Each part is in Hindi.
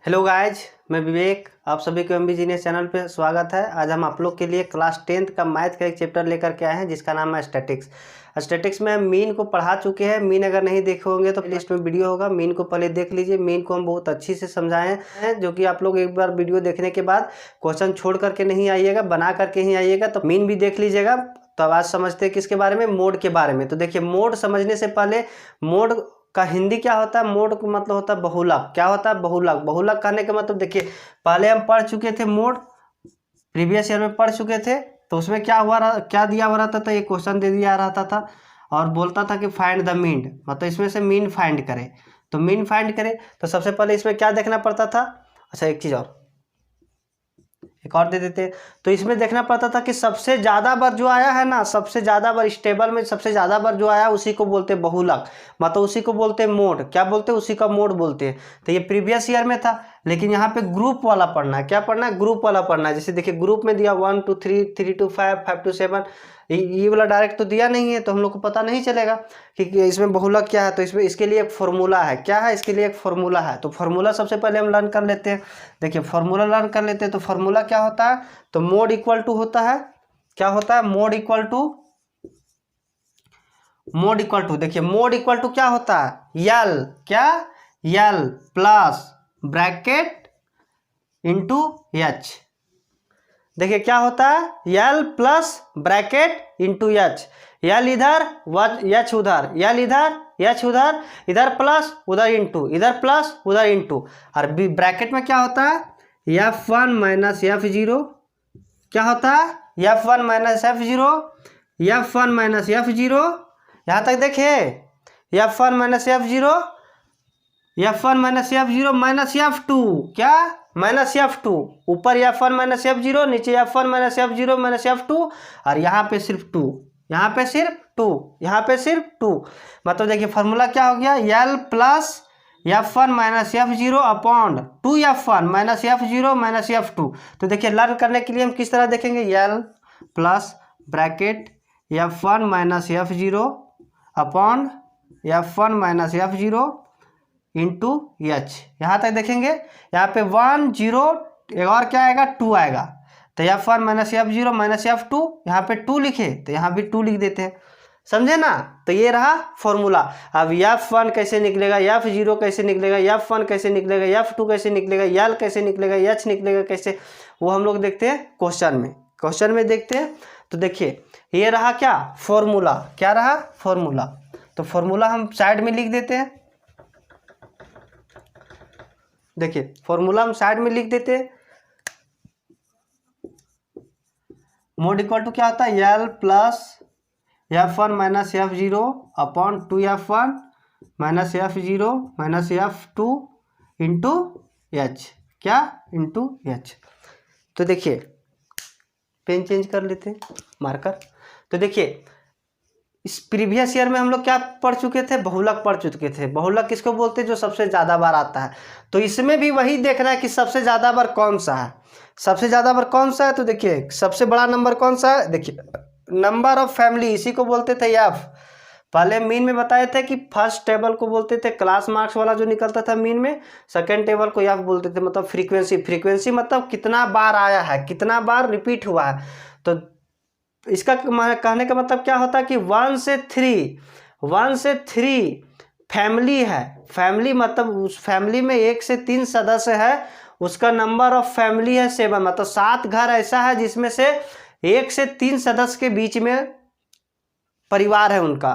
हेलो गाइज, मैं विवेक, आप सभी को एमबी जीनियस चैनल पे स्वागत है। आज हम आप लोग के लिए क्लास 10th का मैथ का एक चैप्टर लेकर के आए हैं जिसका नाम है स्टैटिक्स। स्टैटिक्स में हम मीन को पढ़ा चुके हैं। मीन अगर नहीं देखे होंगे तो लिस्ट में वीडियो होगा, मीन को पहले देख लीजिए। मीन को हम बहुत अच्छी से समझाए हैं, जो कि आप लोग एक बार वीडियो देखने के बाद क्वेश्चन छोड़ करके नहीं आइएगा, बना करके ही आइएगा। तो मीन भी देख लीजिएगा। तो अब आज समझते हैं किसके बारे में, मोड के बारे में। तो देखिए, मोड समझने से पहले मोड का हिंदी क्या होता है। मोड का मतलब होता है बहुलक। क्या होता है? बहुलक। बहुलक कहने का मतलब देखिए, पहले हम पढ़ चुके थे मोड, प्रीवियस ईयर में पढ़ चुके थे। तो उसमें क्या हुआ क्या दिया हुआ रहता था, ये क्वेश्चन दे दिया रहता था और बोलता था कि फाइंड द मीन, मतलब इसमें से मीन फाइंड करे। तो मीन फाइंड करे तो सबसे पहले इसमें क्या देखना पड़ता था। अच्छा, एक चीज़ और, एक और दे देते। तो इसमें देखना पड़ता था कि सबसे ज़्यादा बार जो आया है ना, सबसे ज़्यादा बार इस टेबल में सबसे ज़्यादा बार जो आया उसी को बोलते हैं बहुलक, मतलब उसी को बोलते हैं मोड। क्या बोलते हैं? उसी का मोड बोलते हैं। तो ये प्रीवियस ईयर में था, लेकिन यहाँ पे ग्रुप वाला पढ़ना है। क्या पढ़ना है? ग्रुप वाला पढ़ना है। जैसे देखिए, ग्रुप में दिया 1 2 3, 3 to 5, 5 to 7। ये वाला डायरेक्ट तो दिया नहीं है, तो हम लोग को पता नहीं चलेगा कि इसमें बहुलक क्या है। तो इसमें इसके लिए एक फॉर्मूला है। क्या है? इसके लिए एक फॉर्मूला है। तो फॉर्मूला सबसे पहले हम लर्न कर लेते हैं। देखिए, फॉर्मूला लर्न कर लेते हैं। तो फॉर्मूला क्या होता है? तो मोड इक्वल टू होता है, क्या होता है? Mod equal to, mod equal to, देखिए मोड इक्वल टू क्या होता है? यल, क्या? L plus bracket into H. देखिए क्या होता है? L plus bracket into H. L इधर, एच उधर, यल इधर, एच उधर, इधर प्लस उधर इंटू, इधर प्लस उधर इंटू। और ब्रैकेट में क्या होता है? F1 minus F0। क्या होता है? F1 minus F0, F1 minus F0। यहाँ तक देखिए, F1 minus F0, F1 minus F0 minus F2। क्या? Minus F2। ऊपर F1 माइनस F0, नीचे F1 minus F0 minus F2। और यहाँ पे सिर्फ 2, यहाँ पे सिर्फ 2, यहाँ पे सिर्फ 2। मतलब देखिए फॉर्मूला क्या हो गया? L plus F1 minus F0 upon 2F1 minus F0 minus F2। तो देखिए, लर्न करने के लिए हम किस तरह देखेंगे? L plus bracket F1 minus F0 upon F1 minus F0 into H. यहाँ तक देखेंगे। यहाँ पे 1 0, एक और क्या आएगा? 2 आएगा। तो F1 minus F0 minus F2, यहाँ पे 2 लिखे तो यहाँ भी 2 लिख देते हैं। समझे ना? तो ये रहा फॉर्मूला। अब F1 कैसे निकलेगा, F0 कैसे निकलेगा, F1 कैसे निकलेगा, F2 कैसे निकलेगा, L कैसे निकलेगा, H निकलेगा कैसे, वो हम लोग देखते हैं क्वेश्चन में। क्वेश्चन में देखते हैं। तो देखिए, ये रहा क्या? फॉर्मूला। क्या रहा? फॉर्मूला। तो फॉर्मूला हम साइड में लिख देते हैं। देखिए, फॉर्मूला हम साइड में लिख देते हैं। मोड इक्वल टू क्या होता है? L plus F1 minus F0 upon 2F1 minus F0 minus F2 into H. क्या? Into H. तो देखिए, पेन चेंज कर लेते हैं, मार्कर। तो देखिए, इस प्रीवियस ईयर में हम लोग क्या पढ़ चुके थे? बहुलक पढ़ चुके थे। बहुलक किसको बोलते हैं? जो सबसे ज़्यादा बार आता है। तो इसमें भी वही देखना है कि सबसे ज़्यादा बार कौन सा है। सबसे ज़्यादा बार कौन सा है? तो देखिए, सबसे बड़ा नंबर कौन सा है? देखिए, नंबर ऑफ फैमिली, इसी को बोलते थे एफ। पहले मीन में बताए थे कि फर्स्ट टेबल को बोलते थे क्लास मार्क्स वाला जो निकलता था मीन में, सेकेंड टेबल को एफ बोलते थे, मतलब फ्रीक्वेंसी। फ्रीक्वेंसी मतलब कितना बार आया है, कितना बार रिपीट हुआ है। तो इसका कहने का मतलब क्या होता है कि 1 से 3 फैमिली है। फैमिली मतलब उस फैमिली में 1 से 3 सदस्य है, उसका नंबर ऑफ फैमिली है 7। मतलब 7 घर ऐसा है जिसमें से 1 से 3 सदस्य के बीच में परिवार है उनका।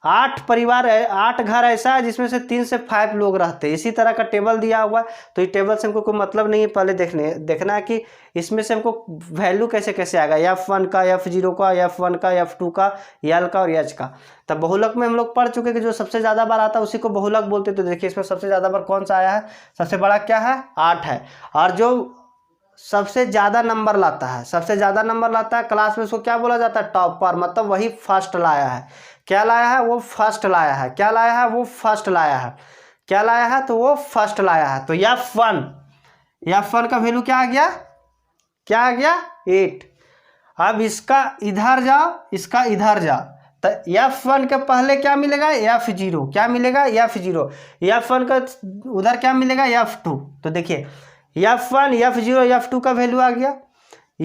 8 परिवार है, 8 घर ऐसा है जिसमें से 3 से 5 लोग रहते हैं। इसी तरह का टेबल दिया हुआ है। तो इस टेबल से हमको कोई मतलब नहीं है, पहले देखना है कि इसमें से हमको वैल्यू कैसे कैसे आएगा, F1 का, F0 का, F1 का, F2 का, L का और H का। तब बहुलक में हम लोग पढ़ चुके कि जो सबसे ज़्यादा बार आता है उसी को बहुलक बोलते। तो देखिए, इसमें सबसे ज़्यादा बार कौन सा आया है? सबसे बड़ा क्या है? 8 है। और जो सबसे ज़्यादा नंबर लाता है, सबसे ज़्यादा नंबर लाता है क्लास में, उसको क्या बोला जाता है? टॉपर। मतलब वही फर्स्ट लाया है। क्या लाया है? वो फर्स्ट लाया है। क्या लाया है? वो फर्स्ट लाया है। क्या लाया है? तो वो फर्स्ट लाया है। तो F1 का वैल्यू क्या आ गया? क्या आ गया? 8। अब इसका इधर जाओ, इसका इधर जाओ, तो F1 के पहले क्या मिलेगा, F0, क्या मिलेगा, F0, F1 का उधर क्या मिलेगा, F2। तो देखिए F1 F0 F2 का वैल्यू आ गया,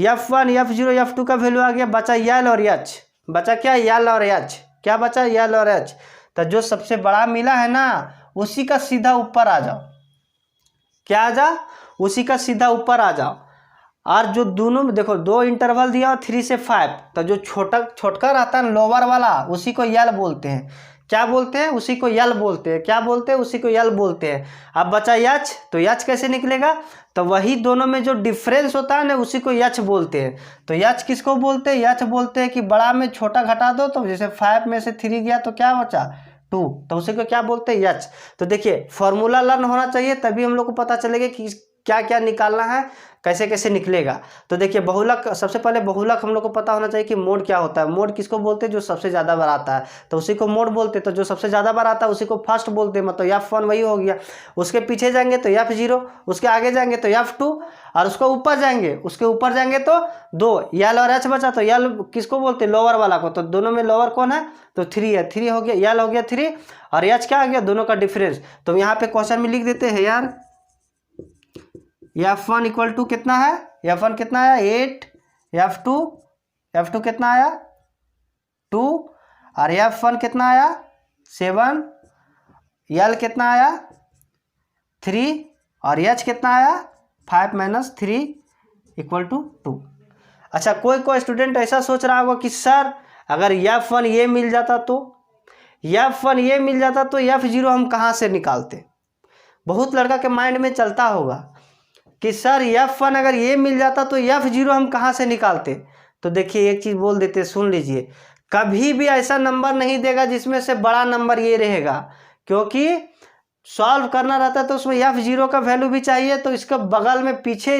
F1 F0 F2 का वैल्यू आ गया, बचा यल और एच, बचा क्या, यल और एच, क्या बचा, यल और एच। तो जो सबसे बड़ा मिला है ना उसी का सीधा ऊपर आ जाओ, क्या आ जा, उसी का सीधा ऊपर आ जाओ। और जो दोनों में देखो दो इंटरवल दिया और 3 से 5, तो जो छोटका रहता है लोअर वाला उसी को यल बोलते हैं, क्या बोलते हैं, उसी को यल बोलते हैं, क्या बोलते हैं, उसी को यल बोलते हैं। अब बचा यच, तो यच कैसे निकलेगा, तो वही दोनों में जो डिफरेंस होता है ना उसी को यच बोलते हैं। तो यच किसको बोलते हैं, यच बोलते हैं कि बड़ा में छोटा घटा दो, तो जैसे 5 में से 3 गया तो क्या बचा 2, तो उसी को क्या बोलते हैं, यच। तो देखिए फॉर्मूला लर्न होना चाहिए तभी हम लोग को पता चलेगा कि क्या क्या निकालना है, कैसे कैसे निकलेगा। तो देखिए बहुलक, सबसे पहले बहुलक हम लोग को पता होना चाहिए कि मोड क्या होता है। मोड किसको बोलते हैं, जो सबसे ज़्यादा बार आता है तो उसी को मोड बोलते हैं। तो जो सबसे ज़्यादा बार आता है उसी को फर्स्ट बोलते हैं, मतलब F1 वही हो गया। उसके पीछे जाएंगे तो F0, उसके आगे जाएंगे तो F2, और उसको ऊपर जाएंगे, उसके ऊपर जाएंगे तो 2, यल और एच बचा। तो यल किसको बोलते हैं, लोअर वाला को। तो दोनों में लोअर कौन है, तो 3 है, 3 हो गया, यल हो गया 3 और एच क्या आ गया, दोनों का डिफरेंस। तो यहाँ पे क्वेश्चन में लिख देते हैं यार, F1 इक्वल टू कितना है, F1 कितना आया 8, F2 कितना आया 2, और F1 कितना आया 7, यल कितना आया 3, और एच कितना आया 5 - 3 इक्वल टू 2। अच्छा कोई स्टूडेंट ऐसा सोच रहा होगा कि सर अगर F1 ये मिल जाता तो, F1 ये मिल जाता तो F0 हम कहाँ से निकालते। बहुत लड़का के माइंड में चलता होगा कि सर F1 अगर ये मिल जाता तो F0 हम कहाँ से निकालते। तो देखिए एक चीज़ बोल देते, सुन लीजिए, कभी भी ऐसा नंबर नहीं देगा जिसमें से बड़ा नंबर ये रहेगा, क्योंकि सॉल्व करना रहता है तो उसमें F0 का वैल्यू भी चाहिए, तो इसका बगल में पीछे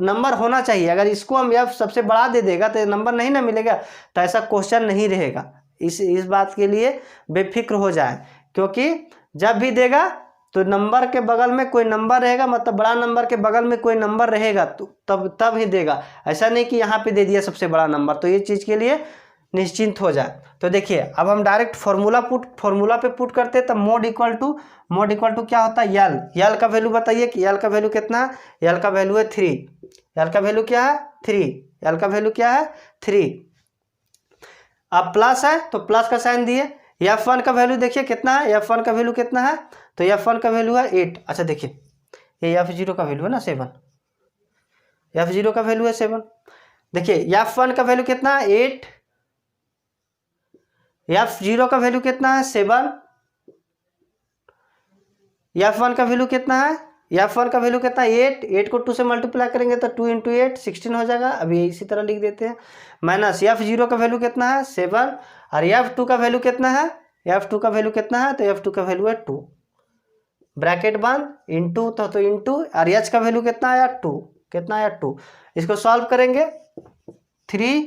नंबर होना चाहिए। अगर इसको हम F सबसे बड़ा दे देगा तो नंबर नहीं ना मिलेगा, तो ऐसा क्वेश्चन नहीं रहेगा। इस बात के लिए बेफिक्र हो जाए, क्योंकि जब भी देगा तो नंबर के बगल में कोई नंबर रहेगा, मतलब बड़ा नंबर के बगल में कोई नंबर रहेगा तो तब ही देगा। ऐसा नहीं कि यहाँ पे दे दिया सबसे बड़ा नंबर। तो ये चीज़ के लिए निश्चिंत हो जाए। तो देखिए अब हम डायरेक्ट फॉर्मूला पे पुट करते हैं। तब मोड इक्वल टू क्या होता है, यल का वैल्यू बताइए कि यल का वैल्यू कितना है, यल का वैल्यू है 3, यल का वैल्यू क्या है 3, यल का वैल्यू क्या है 3। अब प्लस है तो प्लस का साइन दिए। F1 का वैल्यू देखिए कितना है, F1 का वैल्यू कितना है, तो F1 का वैल्यू है 8। अच्छा देखिए ये F0 का वैल्यू है ना 7, F0 का वैल्यू है 7। देखिए F1 का वैल्यू कितना है 8, F0 का वैल्यू कितना है 7, F1 का वैल्यू कितना है, F1 का वैल्यू कितना है 8 को 2 से मल्टीप्लाई करेंगे तो 2 × 8 16 हो जाएगा। अभी इसी तरह लिख देते हैं। माइनस F0 का वैल्यू कितना है 7, और F2 का वैल्यू कितना है, F2 का वैल्यू कितना है, तो F2 का वैल्यू है 2, ब्रैकेट बंद इंटू, तो इंटू, और H का वैल्यू कितना आया 2, कितना आया 2। इसको सॉल्व करेंगे 3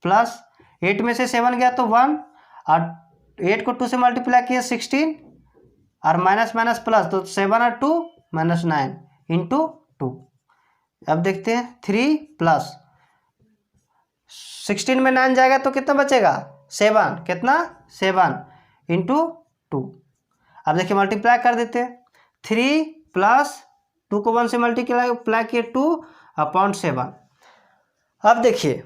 प्लस 8 में से 7 गया तो 1, और 8 को 2 से मल्टीप्लाई किया 16, और माइनस माइनस प्लस, तो 7 और 2 -9 इंटू 2। अब देखते हैं 3 प्लस 16 में 9 जाएगा तो कितना बचेगा 7, कितना 7 इंटू 2। अब देखिए मल्टीप्लाई कर देते हैं, 3 प्लस 2 को 1 से मल्टीप्लाई किए 2/7। अब देखिए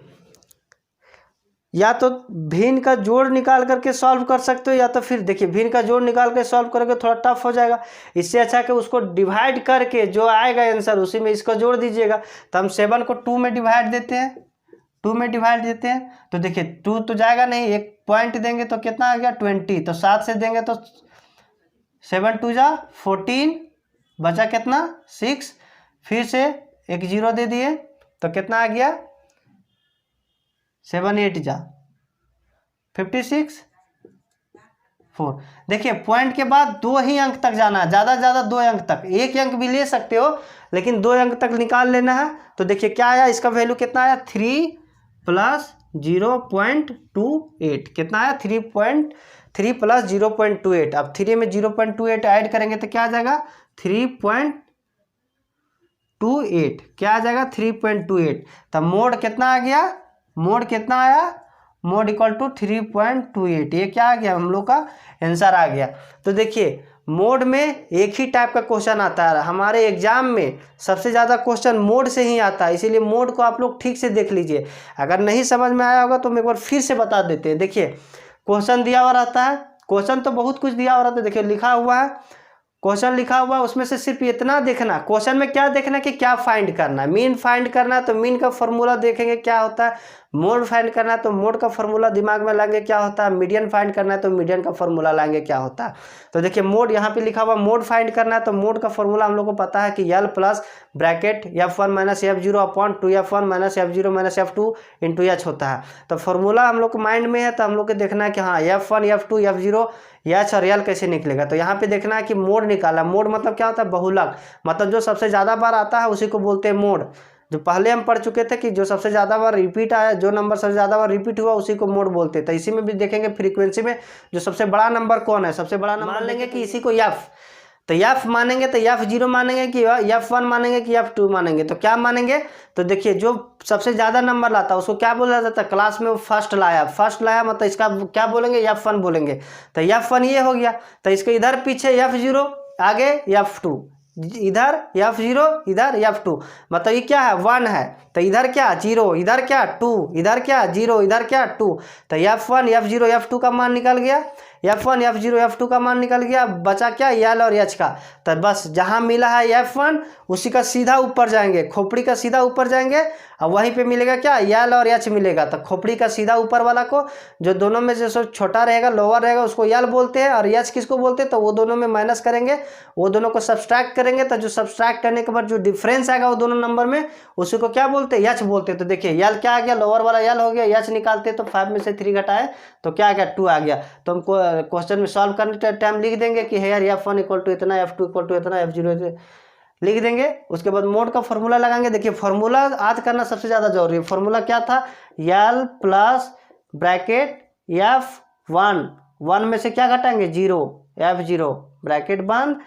या तो भिन्न का जोड़ निकाल करके सॉल्व कर सकते हो, या तो फिर देखिए भिन्न का जोड़ निकाल के सॉल्व करोगे थोड़ा टफ हो जाएगा। इससे अच्छा कि उसको डिवाइड करके जो आएगा आंसर उसी में इसको जोड़ दीजिएगा। तो हम 7 को 2 में डिवाइड देते हैं, 2 में डिवाइड देते हैं। तो देखिए 2 तो जाएगा नहीं, एक पॉइंट देंगे तो कितना आ गया 20, तो 7 से देंगे तो 7 2 जा 14, बचा कितना 6, फिर से एक 0 दे दिए तो कितना आ गया 7 8 जा 56 4। देखिए पॉइंट के बाद 2 ही अंक तक जाना है, ज़्यादा से ज़्यादा 2 अंक तक, एक अंक भी ले सकते हो लेकिन 2 अंक तक निकाल लेना है। तो देखिए क्या आया, इसका वैल्यू कितना आया 3 प्लस 0.28, कितना आया 3 प्लस 0.28। अब 3 में 0.28 ऐड करेंगे तो क्या आ जाएगा 3.28, क्या आ जाएगा 3.28। तब मोड कितना आ गया, मोड कितना आया, मोड इक्वल टू 3.28। ये क्या आ गया, हम लोग का आंसर आ गया। तो देखिए मोड में एक ही टाइप का क्वेश्चन आता है, हमारे एग्जाम में सबसे ज़्यादा क्वेश्चन मोड से ही आता है, इसीलिए मोड को आप लोग ठीक से देख लीजिए। अगर नहीं समझ में आया होगा तो हम एक बार फिर से बता देते हैं। देखिए क्वेश्चन दिया हुआ रहता है, क्वेश्चन तो बहुत कुछ दिया हुआ रहता है। देखिए लिखा हुआ है, क्वेश्चन लिखा हुआ है, उसमें से सिर्फ इतना देखना, क्वेश्चन में क्या देखना कि क्या फाइंड करना है। मीन फाइंड करना है तो मीन का फॉर्मूला देखेंगे क्या होता है, मोड फाइंड करना है तो मोड का फॉर्मूला दिमाग में लाएंगे क्या होता है, मीडियन फाइंड करना है तो मीडियन का फॉर्मूला लाएंगे क्या होता है। तो देखिए मोड यहाँ पे लिखा हुआ मोड फाइंड करना है, तो मोड का फॉर्मूला हम लोग को पता है कि L plus bracket F1 minus F0 upon 2F1 minus F0 minus F2 into H होता है। तो फॉर्मूला हम लोग को माइंड में है, तो हम लोग को देखना है कि हाँ F1 F2 F0 H और L कैसे निकलेगा। तो यहाँ पे देखना है कि मोड निकाला। मोड मतलब क्या होता है, बहुलक, मतलब जो सबसे ज़्यादा बार आता है उसी को बोलते हैं मोड। जो पहले हम पढ़ चुके थे कि जो सबसे ज़्यादा बार रिपीट आया, जो नंबर सबसे ज़्यादा बार रिपीट हुआ उसी को मोड बोलते हैं। तो इसी में भी देखेंगे फ्रीक्वेंसी में जो सबसे बड़ा नंबर कौन है, सबसे बड़ा नंबर मान लेंगे कि इसी को F, तो F मानेंगे तो F0 मानेंगे कि F1 मानेंगे कि F2 मानेंगे। तो क्या मानेंगे, तो देखिए जो सबसे ज़्यादा नंबर लाता है उसको क्या बोला जाता है, क्लास में वो फर्स्ट लाया मतलब इसका क्या बोलेंगे, F1 बोलेंगे। तो F1 ये हो गया, तो इसके इधर पीछे F0, आगे F2, इधर F0 इधर F2, मतलब ये क्या है 1 है, तो इधर क्या 0, इधर क्या 2, इधर क्या 0, इधर क्या 2। तो F1 F0 F2 का मान निकल गया, F1 F0 F2 का मान निकल गया, बचा क्या L और H का। तो बस जहाँ मिला है F1 उसी का सीधा ऊपर जाएंगे, खोपड़ी का सीधा ऊपर जाएंगे और वहीं पे मिलेगा क्या L और H मिलेगा। तो खोपड़ी का सीधा ऊपर वाला को, जो दोनों में से सब छोटा रहेगा लोअर रहेगा उसको L बोलते हैं, और H किसको बोलते हैं, तो वो दोनों में माइनस करेंगे, वो दोनों को सब्सट्रैक्ट करेंगे। तो जो सब्सट्रैक्ट करने के बाद जो डिफरेंस आएगा वो दोनों नंबर में उसी को क्या बोलते हैं, H बोलते हैं। तो देखिए L क्या आ गया, लोअर वाला L हो गया, H निकालते तो 5 में से 3 घटाए तो क्या आ गया 2 आ गया। तो हमको क्वेश्चन में सॉल्व करने टाइम लिख देंगे कि है यार F1 इक्वल टू इतना, F2 इक्वल टू इतना, F0 लिख देंगे। उसके बाद मोड का फॉर्मूला लगाएंगे। देखिए फॉर्मूला आज करना सबसे ज़्यादा जरूरी है। फॉर्मूला क्या था, L प्लस ब्रैकेट F1 में से क्या घटाएंगे 0, F0 ब्रैकेट बंद,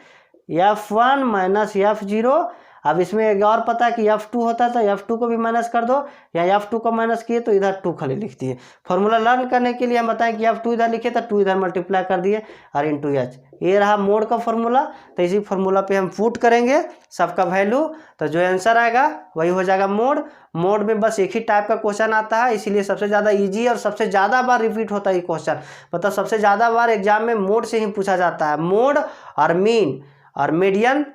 F1 माइनस F0। अब इसमें एक और पता है कि F2 होता है, तो F2 को भी माइनस कर दो, या F2 को माइनस किए तो इधर 2 खाली लिख दिए। फॉर्मूला लर्न करने के लिए हम बताएं कि F2 इधर लिखे तो 2 इधर मल्टीप्लाई कर दिए और इंटू H। ये रहा मोड का फॉर्मूला। तो इसी फॉर्मूला पे हम पुट करेंगे सबका वैल्यू, तो जो आंसर आएगा वही हो जाएगा मोड। मोड में बस एक ही टाइप का क्वेश्चन आता है, इसीलिए सबसे ज़्यादा ईजी और सबसे ज़्यादा बार रिपीट होता है ये क्वेश्चन, मतलब सबसे ज़्यादा बार एग्जाम में मोड से ही पूछा जाता है। मोड और मीन और मीडियन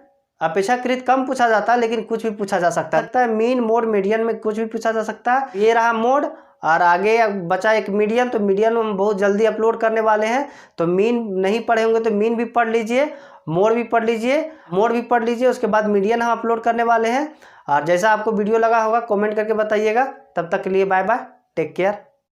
अपेक्षाकृत कम पूछा जाता है, लेकिन कुछ भी पूछा जा सकता है। मीन मोड मीडियन में कुछ भी पूछा जा सकता है। ये रहा मोड और आगे बचा एक मीडियन, तो मीडियन हम बहुत जल्दी अपलोड करने वाले हैं, तो मीन नहीं पढ़े होंगे तो मीन भी पढ़ लीजिए, मोड भी पढ़ लीजिए, उसके बाद मीडियन हम अपलोड करने वाले हैं। और जैसा आपको वीडियो लगा होगा कमेंट करके बताइएगा। तब तक के लिए बाय बाय, टेक केयर।